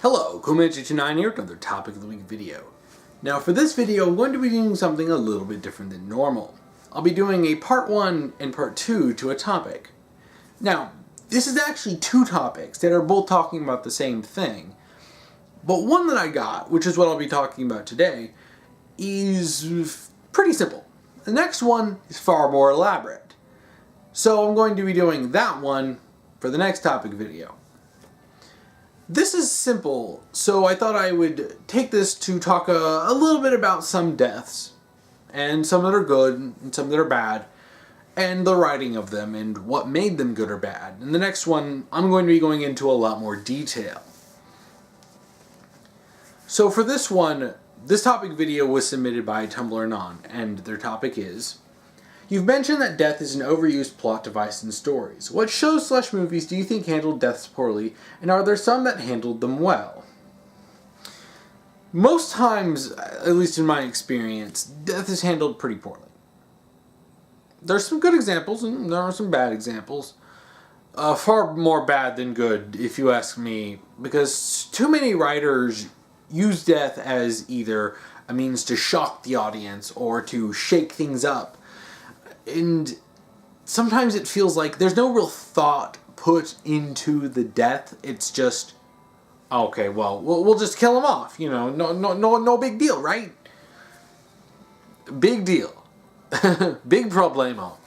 Hello, Comanche29 here with another Topic of the Week video. Now for this video, I'm going to be doing something a little bit different than normal. I'll be doing a part 1 and part 2 to a topic. Now, this is actually two topics that are both talking about the same thing. But one that I got, which is what I'll be talking about today, is pretty simple. The next one is far more elaborate. So I'm going to be doing that one for the next topic video. This is simple, so I thought I would take this to talk a little bit about some deaths, and some that are good, and some that are bad, and the writing of them, and what made them good or bad. In the next one, I'm going to be going into a lot more detail. So for this one, this topic video was submitted by Tumblr Anon, and their topic is: you've mentioned that death is an overused plot device in stories. What shows/movies do you think handled deaths poorly, and are there some that handled them well? Most times, at least in my experience, death is handled pretty poorly. There's some good examples, and there are some bad examples. Far more bad than good, if you ask me, because too many writers use death as either a means to shock the audience or to shake things up. And sometimes it feels like there's no real thought put into the death. It's just, okay, well, we'll just kill him off. You know, no big deal, right? Big deal. Big problemo.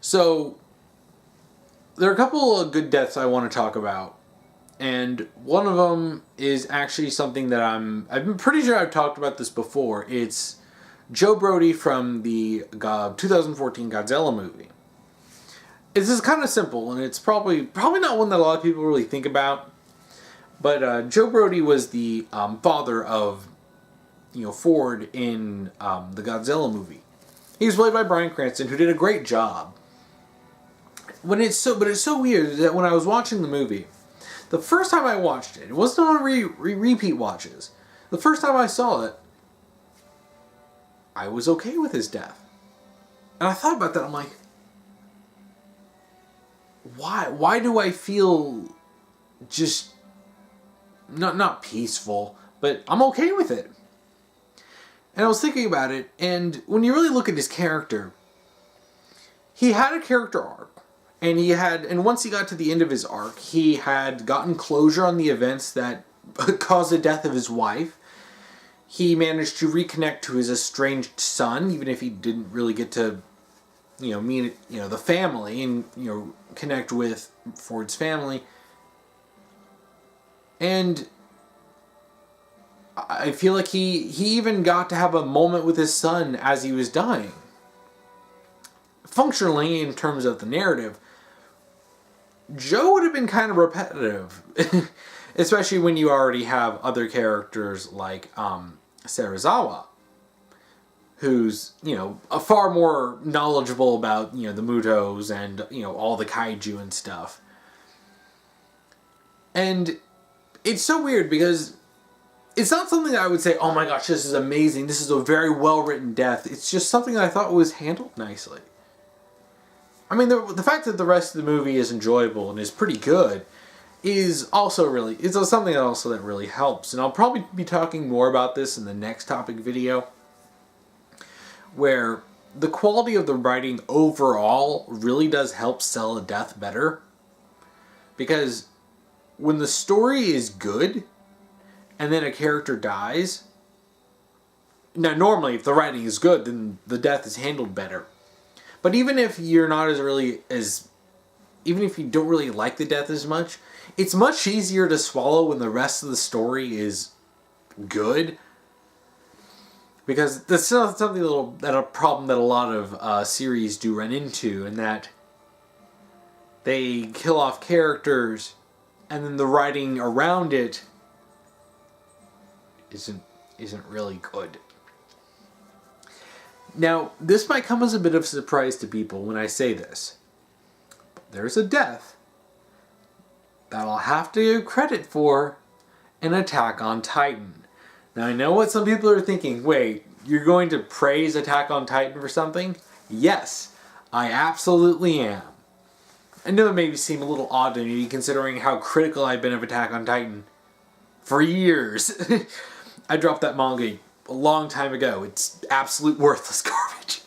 So, there are a couple of good deaths I want to talk about. And one of them is actually something that I'm pretty sure I've talked about this before. It's Joe Brody from the 2014 Godzilla movie. This is kind of simple, and it's probably not one that a lot of people really think about. But Joe Brody was the father of Ford in the Godzilla movie. He was played by Bryan Cranston, who did a great job. But it's so weird that when I was watching the movie, the first time I watched it wasn't on repeat watches. The first time I saw it, I was okay with his death. And I thought about that, I'm like, why do I feel just not peaceful, but I'm okay with it? And I was thinking about it, and when you really look at his character, he had a character arc. And once he got to the end of his arc, he had gotten closure on the events that caused the death of his wife. He managed to reconnect to his estranged son, even if he didn't really get to, meet, the family and, connect with Ford's family. And I feel like he even got to have a moment with his son as he was dying. Functionally, in terms of the narrative, Joe would have been kind of repetitive. Especially when you already have other characters like Serizawa, who's, far more knowledgeable about, the Mutos and, all the kaiju and stuff. And it's so weird because it's not something that I would say, oh my gosh, this is amazing, this is a very well-written death. It's just something that I thought was handled nicely. I mean, the fact that the rest of the movie is enjoyable and is pretty good is also something that really helps. And I'll probably be talking more about this in the next topic video, where the quality of the writing overall really does help sell a death better. Because when the story is good and then a character dies, now normally if the writing is good, then the death is handled better. But even if you're not even if you don't really like the death as much, it's much easier to swallow when the rest of the story is good. Because that's something a problem that a lot of series do run into, in that they kill off characters, and then the writing around it isn't really good. Now, this might come as a bit of a surprise to people when I say this, but there's a death that I'll have to give credit for in Attack on Titan. Now, I know what some people are thinking. Wait, you're going to praise Attack on Titan for something? Yes, I absolutely am. I know it may seem a little odd to me, considering how critical I've been of Attack on Titan for years. I dropped that manga a long time ago. It's absolute worthless garbage.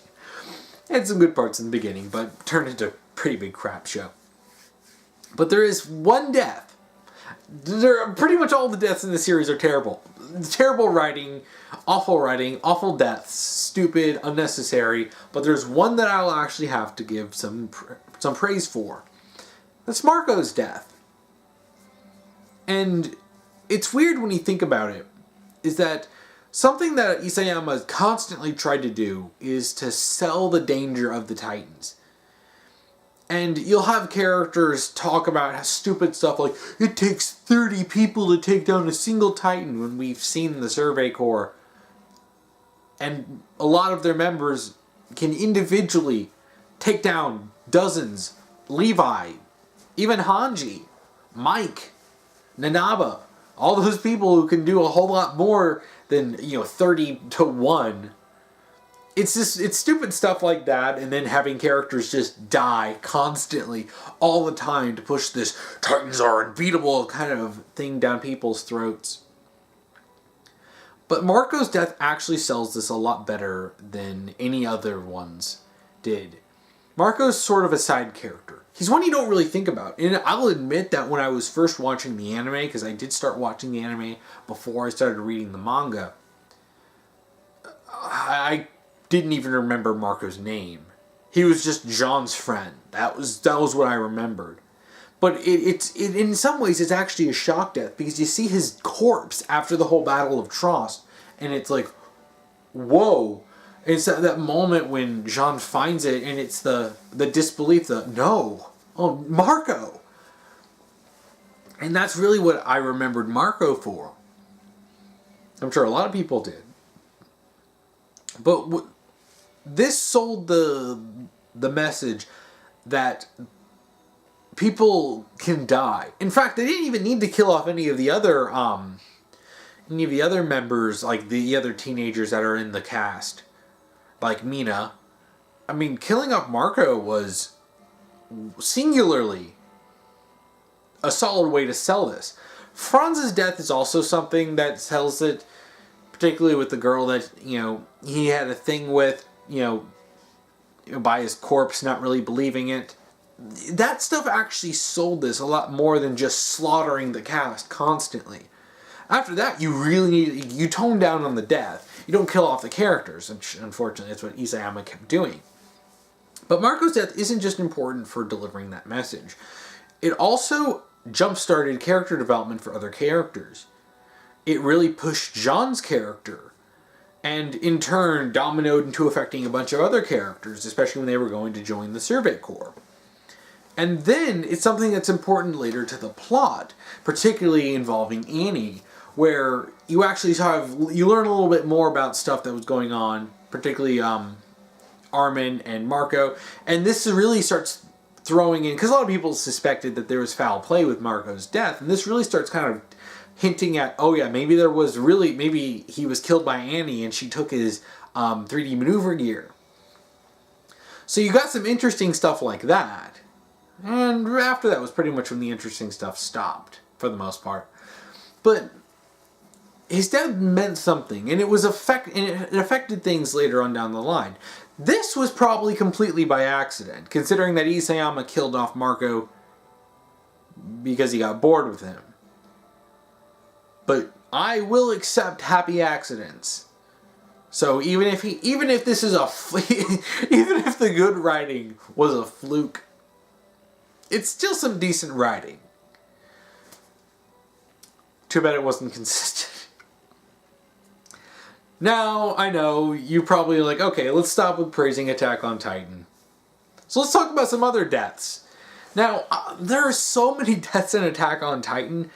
It had some good parts in the beginning, but turned into a pretty big crap show. But there is one death. Pretty much all the deaths in the series are terrible. Terrible writing, awful deaths, stupid, unnecessary. But there's one that I'll actually have to give some praise for. That's Marco's death. And it's weird when you think about it, is that something that Isayama constantly tried to do is to sell the danger of the Titans. And you'll have characters talk about how stupid stuff like, it takes 30 people to take down a single Titan, when we've seen the Survey Corps. And a lot of their members can individually take down dozens. Levi, even Hanji, Mike, Nanaba, all those people who can do a whole lot more than, 30 to 1. It's stupid stuff like that, and then having characters just die constantly, all the time, to push this Titans are unbeatable kind of thing down people's throats. But Marco's death actually sells this a lot better than any other ones did. Marco's sort of a side character. He's one you don't really think about. And I'll admit that when I was first watching the anime, because I did start watching the anime before I started reading the manga, I didn't even remember Marco's name. He was just Jean's friend. That was what I remembered. But it in some ways it's actually a shock death, because you see his corpse after the whole Battle of Trost, and it's like, whoa. It's that moment when Jean finds it, and it's the disbelief, Marco. And that's really what I remembered Marco for. I'm sure a lot of people did. But this sold the message that people can die. In fact, they didn't even need to kill off any of the other members, like the other teenagers that are in the cast, like Mina. I mean, killing off Marco was singularly a solid way to sell this. Franz's death is also something that sells it, particularly with the girl that, he had a thing with, by his corpse, not really believing it. That stuff actually sold this a lot more than just slaughtering the cast constantly. After that, you tone down on the death. You don't kill off the characters, which unfortunately that's what Isayama kept doing. But Marco's death isn't just important for delivering that message. It also jump-started character development for other characters. It really pushed Jean's character, and in turn dominoed into affecting a bunch of other characters, especially when they were going to join the Survey Corps. And then it's something that's important later to the plot, particularly involving Annie, where you actually you learn a little bit more about stuff that was going on, particularly Armin and Marco, and this really starts throwing in, because a lot of people suspected that there was foul play with Marco's death, and this really starts kind of hinting at, maybe he was killed by Annie and she took his 3D maneuver gear. So you got some interesting stuff like that. And after that was pretty much when the interesting stuff stopped, for the most part. But his death meant something, and it affected things later on down the line. This was probably completely by accident, considering that Isayama killed off Marco because he got bored with him. But I will accept happy accidents. So even if this is even if the good writing was a fluke, it's still some decent writing. Too bad it wasn't consistent. Now, I know, you probably like, okay, let's stop with praising Attack on Titan. So let's talk about some other deaths. Now, there are so many deaths in Attack on Titan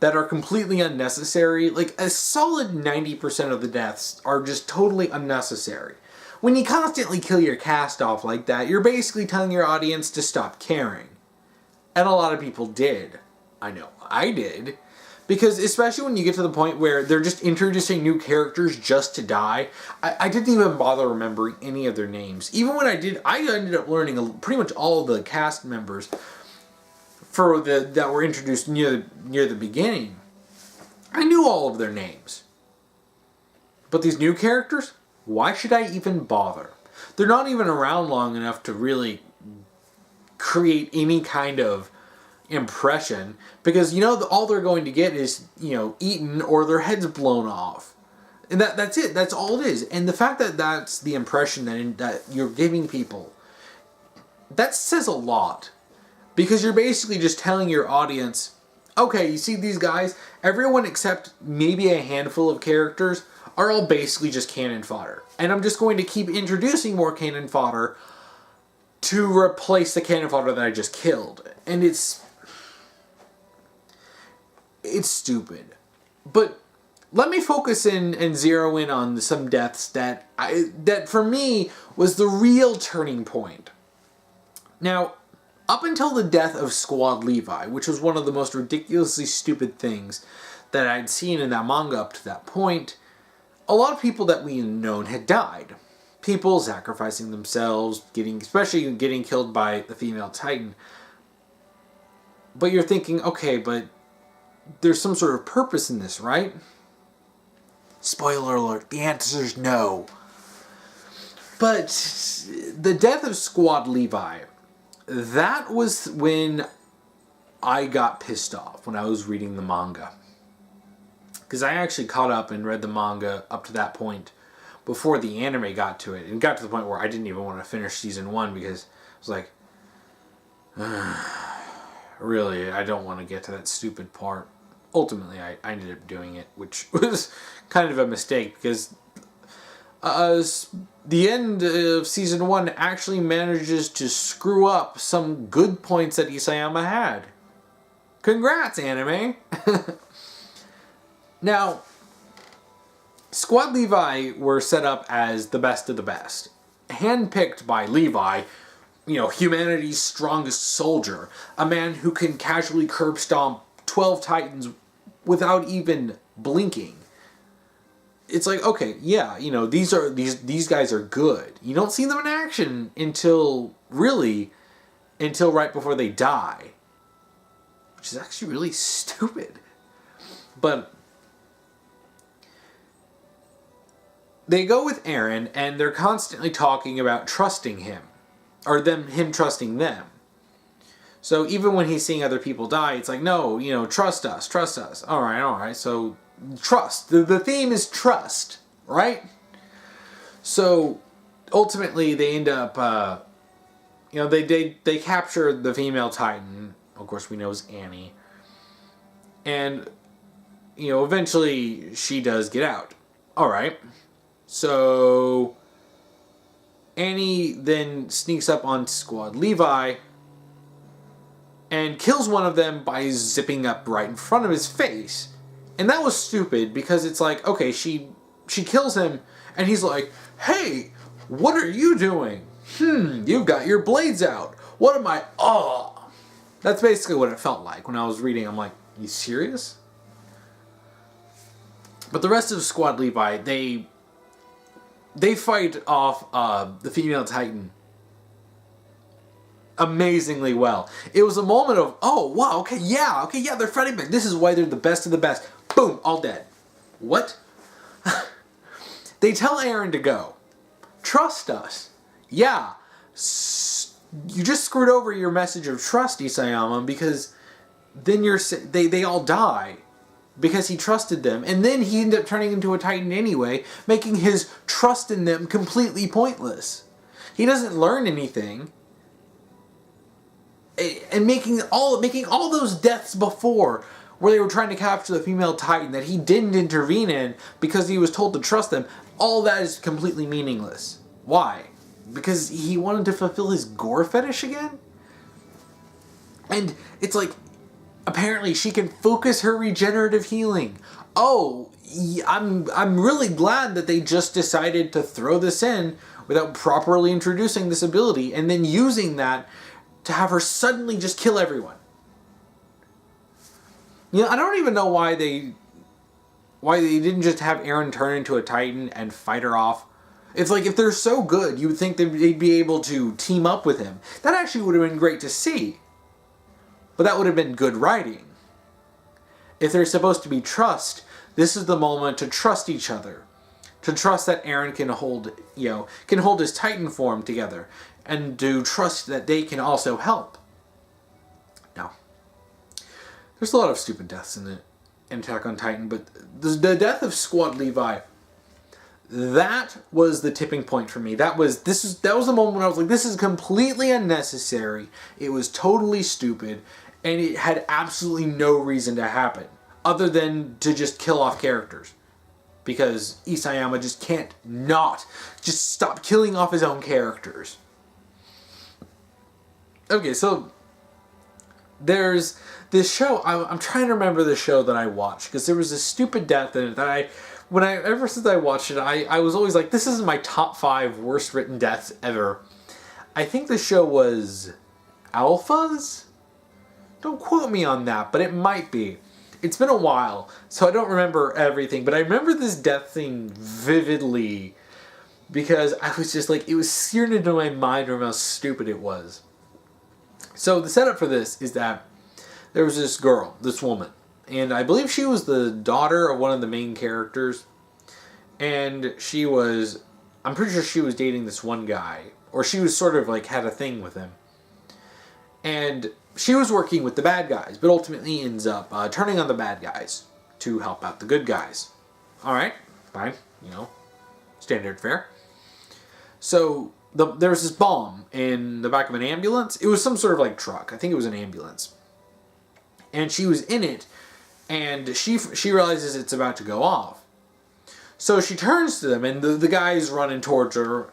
that are completely unnecessary. Like, a solid 90% of the deaths are just totally unnecessary. When you constantly kill your cast off like that, you're basically telling your audience to stop caring. And a lot of people did. I know I did. Because especially when you get to the point where they're just introducing new characters just to die, I didn't even bother remembering any of their names. Even when I ended up learning pretty much all of the cast members. that were introduced near the beginning, I knew all of their names. But these new characters, why should I even bother? They're not even around long enough to really create any kind of impression, because all they're going to get is eaten or their heads blown off, and that's it. That's all it is. And the fact that that's the impression that you're giving people, that says a lot, because you're basically just telling your audience, okay, you see these guys, everyone except maybe a handful of characters are all basically just cannon fodder, and I'm just going to keep introducing more cannon fodder to replace the cannon fodder that I just killed. And it's stupid. But let me focus in and zero in on some deaths that for me was the real turning point. Now, up until the death of Squad Levi, which was one of the most ridiculously stupid things that I'd seen in that manga up to that point, a lot of people that we known had died. People sacrificing themselves, especially getting killed by the female Titan. But you're thinking, okay, but there's some sort of purpose in this, right? Spoiler alert, the answer is no. But the death of Squad Levi, that was when I got pissed off when I was reading the manga. Because I actually caught up and read the manga up to that point before the anime got to it. And got to the point where I didn't even want to finish season 1 because I was like, really, I don't want to get to that stupid part. Ultimately, I ended up doing it, which was kind of a mistake because the end of season 1 actually manages to screw up some good points that Isayama had. Congrats, anime! Now, Squad Levi were set up as the best of the best. Handpicked by Levi, humanity's strongest soldier. A man who can casually curb stomp 12 Titans without even blinking. It's like, okay, yeah, these guys are good. You don't see them in action until right before they die. Which is actually really stupid. But they go with Eren, and they're constantly talking about trusting him. Or him trusting them. So even when he's seeing other people die, it's like, no, trust us. All right. So trust. The theme is trust, right? So ultimately they end up, they capture the female Titan. Of course, we know is Annie. And, eventually she does get out. All right. So Annie then sneaks up on Squad Levi and kills one of them by zipping up right in front of his face. And that was stupid because it's like, okay, she kills him and he's like, hey, what are you doing? You've got your blades out. What am I? Oh. That's basically what it felt like when I was reading. I'm like, you serious? But the rest of Squad Levi, they fight off the female Titan amazingly well. It was a moment of, oh, wow, okay, yeah, they're fighting back. This is why they're the best of the best. Boom, all dead. What? They tell Eren to go. Trust us. Yeah, you just screwed over your message of trust, Isayama, because then they all die. Because he trusted them. And then he ended up turning into a Titan anyway, making his trust in them completely pointless. He doesn't learn anything. And making all those deaths before, where they were trying to capture the female Titan that he didn't intervene in because he was told to trust them, all that is completely meaningless. Why? Because he wanted to fulfill his gore fetish again? And it's like, apparently she can focus her regenerative healing. Oh, I'm really glad that they just decided to throw this in without properly introducing this ability and then using that to have her suddenly just kill everyone. I don't even know why they didn't just have Eren turn into a Titan and fight her off. It's like, if they're so good, you would think they'd be able to team up with him. That actually would have been great to see. But that would have been good writing. If there's supposed to be trust, this is the moment to trust each other. To trust that Eren can hold his Titan form together. And to trust that they can also help. Now, there's a lot of stupid deaths in Attack on Titan, but the death of Squad Levi, that was the tipping point for me. That was the moment when I was like, this is completely unnecessary. It was totally stupid, and it had absolutely no reason to happen other than to just kill off characters, because Isayama just can't not just stop killing off his own characters. Okay, so there's this show. I'm trying to remember the show that I watched, because there was a stupid death in it that ever since I watched it, I was always like, this is my top 5 worst written deaths ever. I think the show was Alphas? Don't quote me on that, but it might be. It's been a while, so I don't remember everything, but I remember this death thing vividly, because I was just like, it was seared into my mind from how stupid it was. So the setup for this is that there was this girl, this woman, and I believe she was the daughter of one of the main characters, and I'm pretty sure she was dating this one guy, or she was sort of like had a thing with him, and she was working with the bad guys, but ultimately ends up turning on the bad guys to help out the good guys. Alright, fine, standard fare. So there was this bomb in the back of an ambulance. It was some sort of like truck. I think it was an ambulance. And she was in it, and she realizes it's about to go off. So she turns to them, and the guy's running towards her,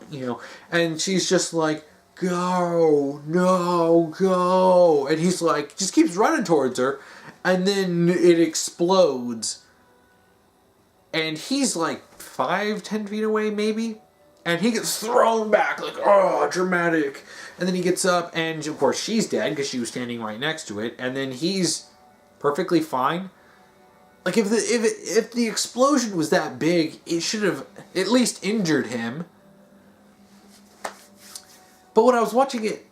and she's just like, go, no, go. And he's like, just keeps running towards her, and then it explodes. And he's like 5-10 feet away, maybe. And he gets thrown back, like, oh, dramatic. And then he gets up, and of course she's dead, because she was standing right next to it. And then he's perfectly fine. Like, if the explosion was that big, it should have at least injured him. But when I was watching it,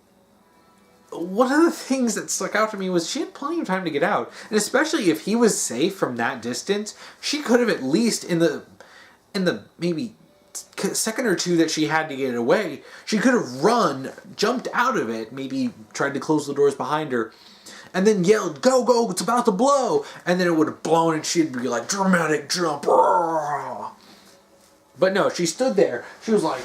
one of the things that stuck out to me was she had plenty of time to get out. And especially if he was safe from that distance, she could have at least, in the maybe second or two that she had to get away, she could have run, jumped out of it, maybe tried to close the doors behind her, and then yelled, go, go, it's about to blow. And then it would have blown, and she'd be like, dramatic jump. But no, she stood there. She was like,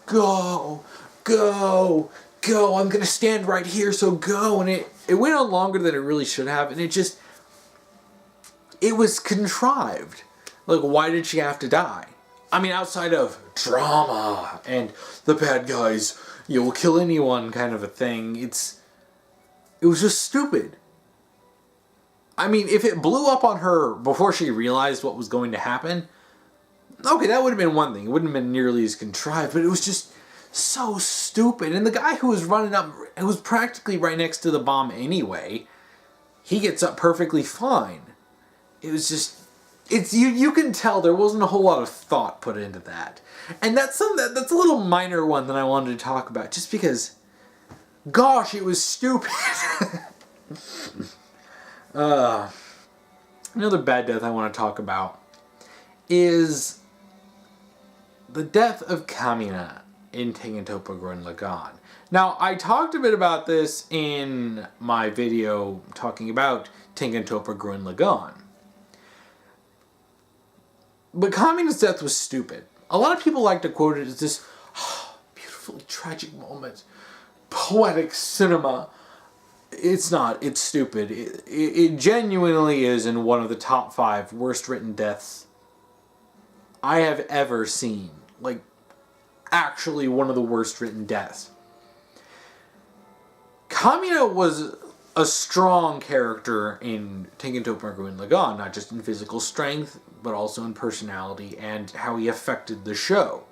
go, go, go, I'm going to stand right here, so go. And it went on longer than it really should have, and it was contrived. Like, why did she have to die? I mean, outside of drama and the bad guys, will kill anyone kind of a thing, it was just stupid. I mean, if it blew up on her before she realized what was going to happen, okay, that would have been one thing. It wouldn't have been nearly as contrived, but it was just so stupid. And the guy who was running up, who was practically right next to the bomb anyway, he gets up perfectly fine. It was just, you can tell there wasn't a whole lot of thought put into that. And that's a little minor one that I wanted to talk about, just because, gosh, it was stupid. Another bad death I want to talk about is the death of Kamina in Tengen Toppa Gurren Lagann. Now, I talked a bit about this in my video talking about Tengen Toppa Gurren Lagann. But Kamina's death was stupid. A lot of people like to quote it as this beautifully tragic moment. Poetic cinema. It's not. It's stupid. It genuinely is in one of the top 5 worst written deaths I have ever seen. Like, actually one of the worst written deaths. Kamina was a strong character in Tengen Toppa Gurren Lagann, not just in physical strength, but also in personality and how he affected the show.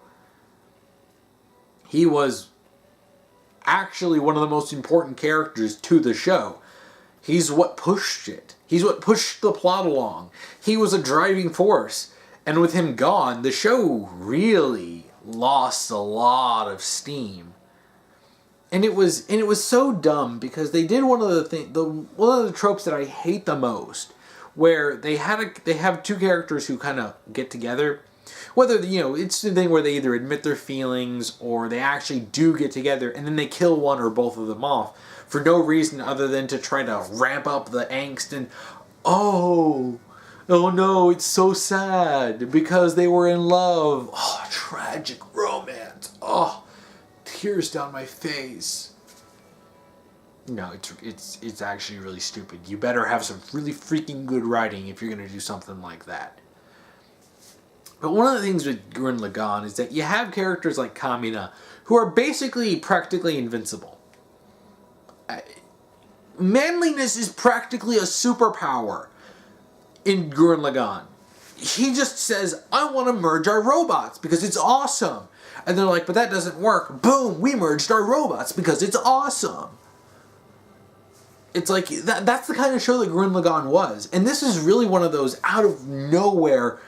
He was actually one of the most important characters to the show. He's what pushed it. He's what pushed the plot along. He was a driving force. And with him gone, the show really lost a lot of steam. And it was so dumb because they did one of the tropes that I hate the most, where they have two characters who kind of get together, whether it's the thing where they either admit their feelings or they actually do get together, and then they kill one or both of them off for no reason other than to try to ramp up the angst and oh no, it's so sad because they were in love. Oh, tragic romance. Oh. Tears down my face. No, it's actually really stupid. You better have some really freaking good writing if you're going to do something like that. But one of the things with Gurren Lagann is that you have characters like Kamina who are basically practically invincible. Manliness is practically a superpower in Gurren Lagann. He just says, I want to merge our robots because it's awesome. And they're like, but that doesn't work. Boom, we merged our robots because it's awesome. It's like, that's the kind of show that Gurren Lagann was. And this is really one of those out of nowhere,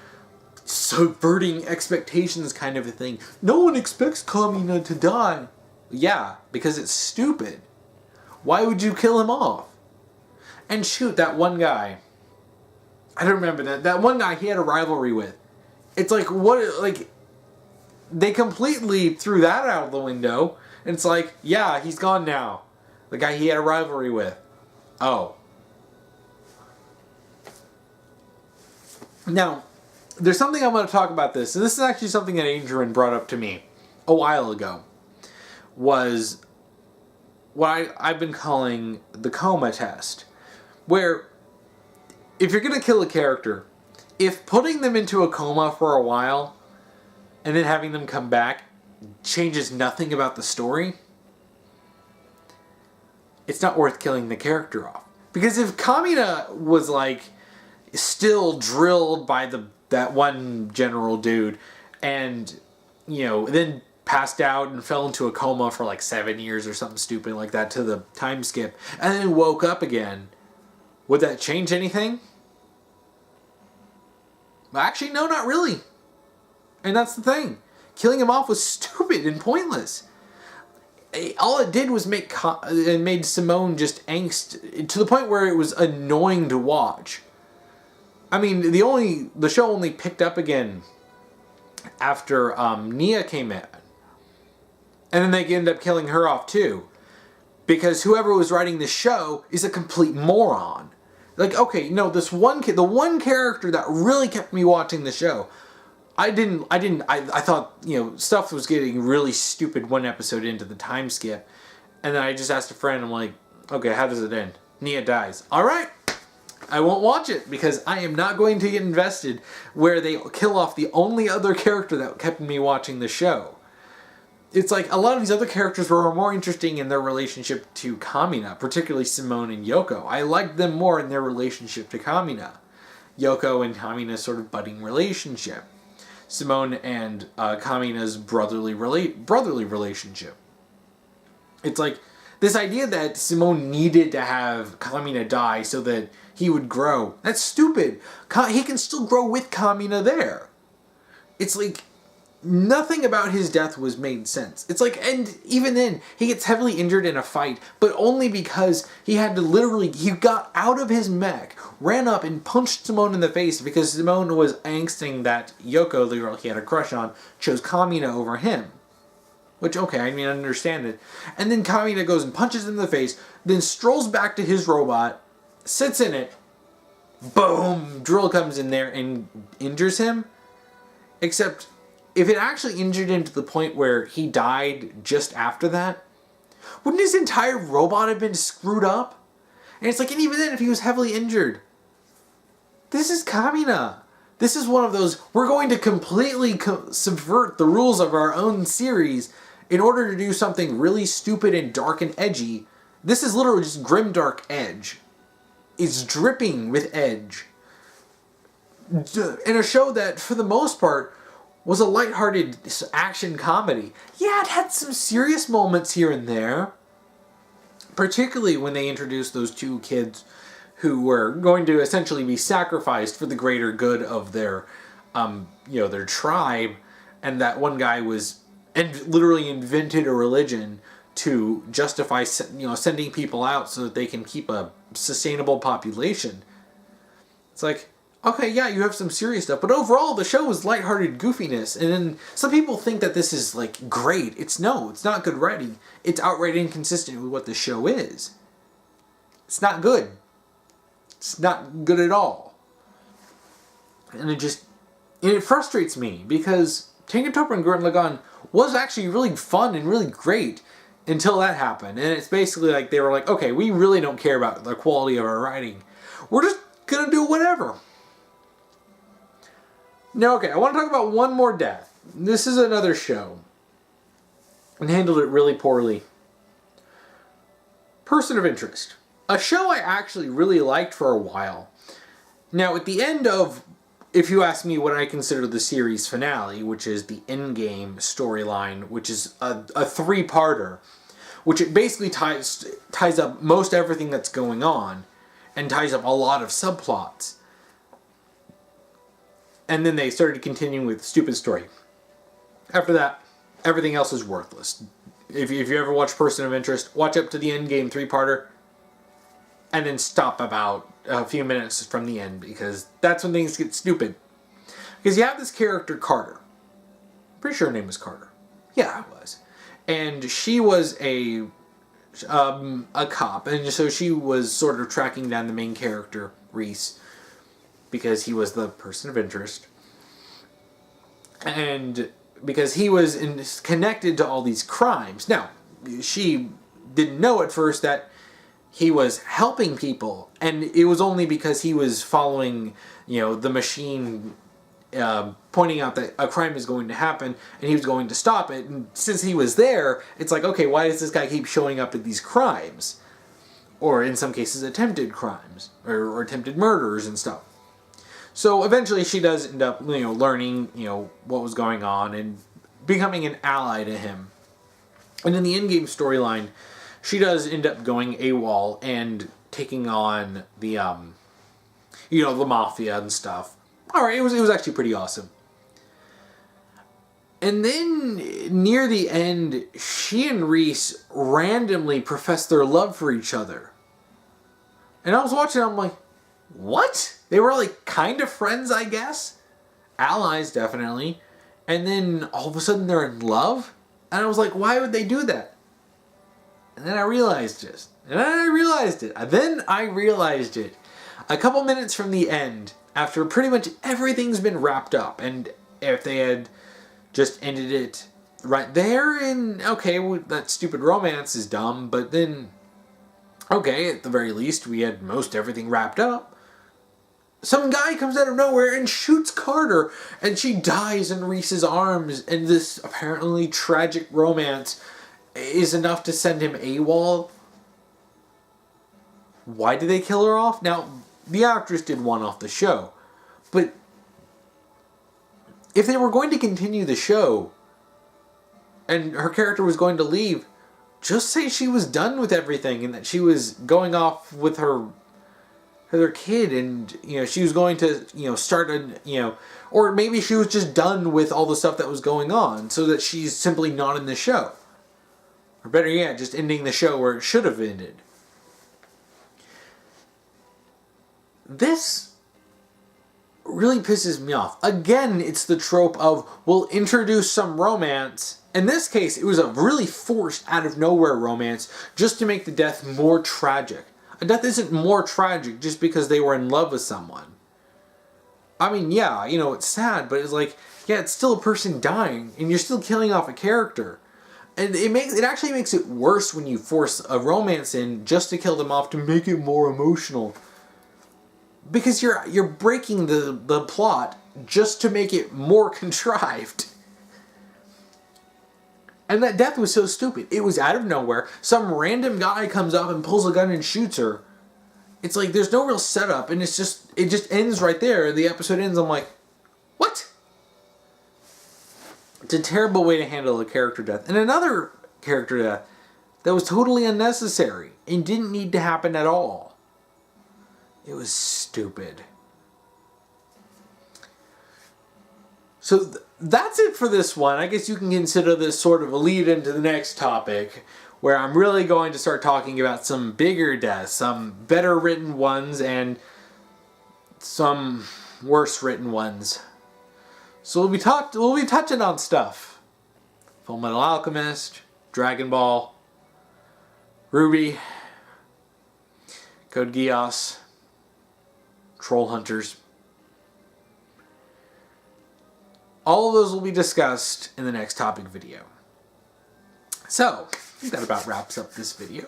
subverting expectations kind of a thing. No one expects Kamina to die. Yeah, because it's stupid. Why would you kill him off? And shoot, that one guy. I don't remember that one guy he had a rivalry with. It's like, what, like... They completely threw that out of the window. And it's like, yeah, he's gone now. The guy he had a rivalry with. Oh. Now, there's something I want to talk about this. And this is actually something that Adrian brought up to me a while ago. Was what I've been calling the coma test. Where, if you're going to kill a character, if putting them into a coma for a while... and then having them come back changes nothing about the story, it's not worth killing the character off. Because if Kamina was like still drilled by that one general dude and then passed out and fell into a coma for like 7 years or something stupid like that to the time skip and then woke up again, would that change anything? Actually, no, not really. And that's the thing. Killing him off was stupid and pointless. All it did was made Simone just angst to the point where it was annoying to watch. I mean, the show only picked up again after Nia came in. And then they ended up killing her off too. Because whoever was writing the show is a complete moron. Like, okay, no, the one character that really kept me watching the show... I thought, stuff was getting really stupid one episode into the time skip. And then I just asked a friend, I'm like, okay, how does it end? Nia dies. Alright, I won't watch it because I am not going to get invested where they kill off the only other character that kept me watching the show. It's like a lot of these other characters were more interesting in their relationship to Kamina, particularly Simone and Yoko. I liked them more in their relationship to Kamina. Yoko and Kamina's sort of budding relationship. Simone and Kamina's brotherly relationship. It's like this idea that Simone needed to have Kamina die so that he would grow. That's stupid. He can still grow with Kamina there. It's like nothing about his death was made sense. It's like, and even then, he gets heavily injured in a fight, but only because he had to he got out of his mech, ran up and punched Simone in the face because Simone was angsting that Yoko, the girl he had a crush on, chose Kamina over him. Which, okay, I mean, I understand it. And then Kamina goes and punches him in the face, then strolls back to his robot, sits in it, boom, Drill comes in there and injures him. Except, if it actually injured him to the point where he died just after that, wouldn't his entire robot have been screwed up? And it's like, and even then, if he was heavily injured, this is Kamina. This is one of those, we're going to completely subvert the rules of our own series in order to do something really stupid and dark and edgy. This is literally just grimdark edge. It's dripping with edge. In a show that, for the most part, was a lighthearted action comedy. Yeah, it had some serious moments here and there. Particularly when they introduced those two kids who were going to essentially be sacrificed for the greater good of their, their tribe. And that one guy literally invented a religion to justify, sending people out so that they can keep a sustainable population. It's like, okay, yeah, you have some serious stuff, but overall the show is lighthearted goofiness. And then some people think that this is like great. It's not good writing. It's outright inconsistent with what the show is. It's not good. It's not good at all. And it frustrates me because Tangatopper and Gurren Lagann was actually really fun and really great until that happened. And it's basically like they were like, okay, we really don't care about the quality of our writing. We're just gonna do whatever. Now, okay, I want to talk about one more death. This is another show and handled it really poorly. Person of Interest. A show I actually really liked for a while. Now, at the end of, if you ask me what I consider the series finale, which is the endgame storyline, which is a three-parter, which it basically ties up most everything that's going on and ties up a lot of subplots. And then they started continuing with Stupid Story. After that, everything else is worthless. If you ever watch Person of Interest, watch up to the endgame three-parter, and then stop about a few minutes from the end, because that's when things get stupid. Because you have this character, Carter. I'm pretty sure her name was Carter. Yeah, it was. And she was a cop, and so she was sort of tracking down the main character, Reese, because he was the person of interest. And because he was connected to all these crimes. Now, she didn't know at first that he was helping people, and it was only because he was following, the machine pointing out that a crime is going to happen, and he was going to stop it. And since he was there, it's like, okay, why does this guy keep showing up at these crimes? Or in some cases, attempted crimes, or attempted murders and stuff. So eventually she does end up, learning, what was going on and becoming an ally to him. And in the endgame storyline, she does end up going AWOL and taking on the, the mafia and stuff. Alright, it was actually pretty awesome. And then, near the end, she and Reese randomly professed their love for each other. And I was watching, I'm like, what? They were like kind of friends, I guess. Allies, definitely. And then all of a sudden they're in love? And I was like, why would they do that? And then I realized it. Then I realized it. A couple minutes from the end, after pretty much everything's been wrapped up, and if they had just ended it right there, and okay, that stupid romance is dumb, but then, okay, at the very least, we had most everything wrapped up. Some guy comes out of nowhere and shoots Carter, and she dies in Reese's arms, and this apparently tragic romance is enough to send him AWOL. Why did they kill her off? Now, the actress did one off the show, but if they were going to continue the show, and her character was going to leave, just say she was done with everything, and that she was going off with her kid, and she was going to start or maybe she was just done with all the stuff that was going on, so that she's simply not in the show, or better yet, just ending the show where it should have ended. This really pisses me off. Again, it's the trope of, we'll introduce some romance. In this case, it was a really forced out of nowhere romance just to make the death more tragic. A death isn't more tragic just because they were in love with someone. I mean, yeah, it's sad, but it's like, yeah, it's still a person dying, and you're still killing off a character. And it actually makes it worse when you force a romance in just to kill them off to make it more emotional. Because you're breaking the plot just to make it more contrived. And that death was so stupid. It was out of nowhere. Some random guy comes up and pulls a gun and shoots her. It's like there's no real setup, and it just ends right there. The episode ends. I'm like, what? It's a terrible way to handle a character death. And another character death that was totally unnecessary and didn't need to happen at all. It was stupid. So that's it for this one. I guess you can consider this sort of a lead into the next topic, where I'm really going to start talking about some bigger deaths, some better written ones, and some worse written ones. So we'll be touching on stuff. Full Metal Alchemist, Dragon Ball, Ruby, Code Geass, Troll Hunters. All of those will be discussed in the next topic video. So, I think that about wraps up this video.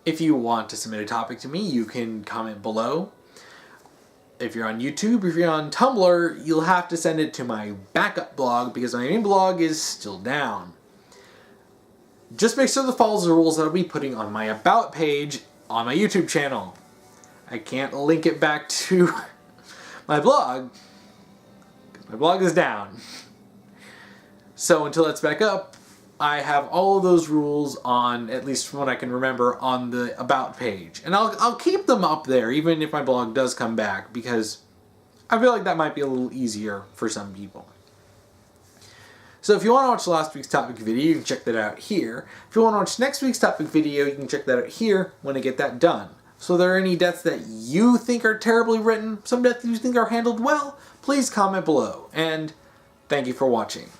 If you want to submit a topic to me, you can comment below. If you're on YouTube, if you're on Tumblr, you'll have to send it to my backup blog because my main blog is still down. Just make sure to follow the rules that I'll be putting on my About page on my YouTube channel. I can't link it back to my blog because my blog is down. So until that's back up, I have all of those rules on, at least from what I can remember, on the About page. And I'll keep them up there even if my blog does come back because I feel like that might be a little easier for some people. So if you want to watch last week's topic video, you can check that out here. If you want to watch next week's topic video, you can check that out here when I get that done. So are there any deaths that you think are terribly written, some deaths you think are handled well, please comment below. And thank you for watching.